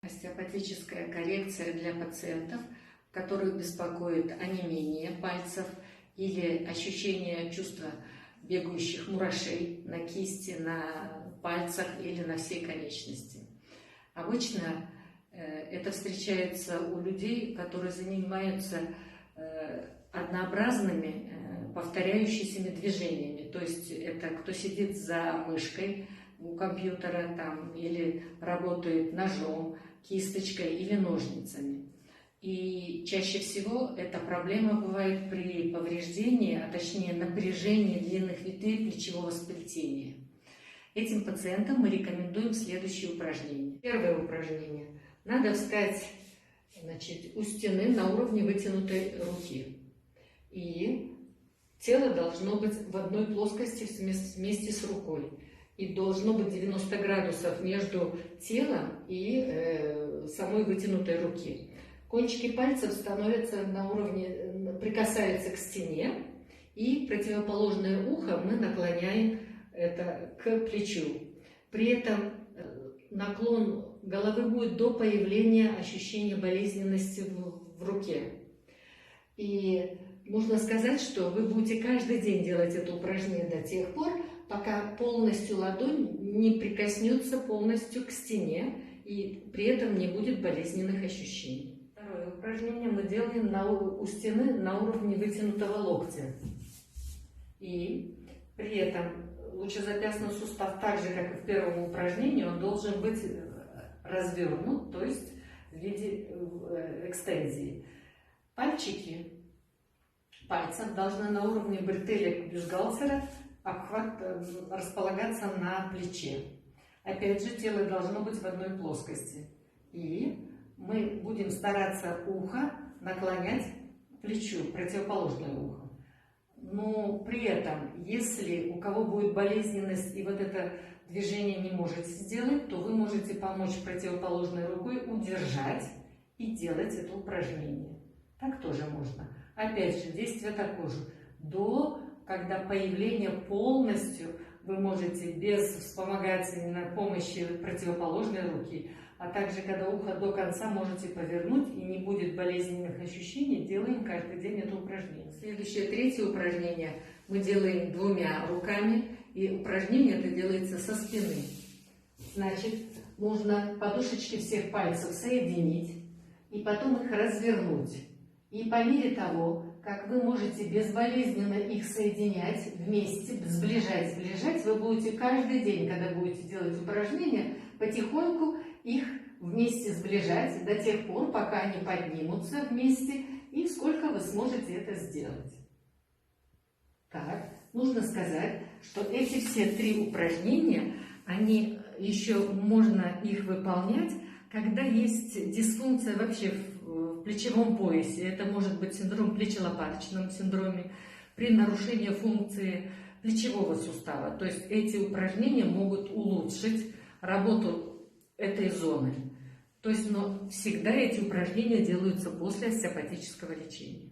Остеопатическая коррекция для пациентов, которых беспокоит онемение пальцев или ощущение чувства бегающих мурашей на кисти, на пальцах или на всей конечности. Обычно это встречается у людей, которые занимаются однообразными повторяющимися движениями. То есть это кто сидит за мышкой у компьютера там, или работает ножом, кисточкой или ножницами. И чаще всего эта проблема бывает при повреждении, а точнее напряжении длинных ветвей плечевого сплетения. Этим пациентам мы рекомендуем следующие упражнения. Первое упражнение. Надо встать, у стены на уровне вытянутой руки. И тело должно быть в одной плоскости вместе с рукой. И должно быть 90 градусов между телом и самой вытянутой руки. Кончики пальцев становятся на уровне, прикасаются к стене, и противоположное ухо мы наклоняем это к плечу. При этом наклон головы будет до появления ощущения болезненности в руке. И нужно сказать, что вы будете каждый день делать это упражнение до тех пор, пока полностью ладонь не прикоснется полностью к стене и при этом не будет болезненных ощущений. Второе упражнение мы делаем у стены на уровне вытянутого локтя. И при этом лучезапястный сустав, так же как и в первом упражнении, он должен быть развернут, то есть в виде экстензии. Пальчики пальцев должны на уровне бретелек бюстгальтера располагаться на плече. Опять же, тело должно быть в одной плоскости. И мы будем стараться ухо наклонять к плечу, противоположное ухо. Но при этом, если у кого будет болезненность и вот это движение не можете сделать, то вы можете помочь противоположной рукой удержать и делать это упражнение. Так тоже можно. Опять же, действие такое же. Когда появление полностью вы можете без вспомогательной помощи противоположной руки, а также когда ухо до конца можете повернуть и не будет болезненных ощущений, делаем каждый день это упражнение. Следующее, третье упражнение мы делаем двумя руками, и упражнение это делается со спины. Значит, нужно подушечки всех пальцев соединить и потом их развернуть. И по мере того, как вы можете безболезненно их соединять вместе, сближать, вы будете каждый день, когда будете делать упражнения, потихоньку их вместе сближать до тех пор, пока они поднимутся вместе, и сколько вы сможете это сделать. Так, нужно сказать, что эти все три упражнения, они еще можно их выполнять, когда есть дисфункция вообще в плечевом поясе. Это может быть синдром плечелопаточном синдроме при нарушении функции плечевого сустава. То есть эти упражнения могут улучшить работу этой зоны. То есть, но всегда эти упражнения делаются после остеопатического лечения.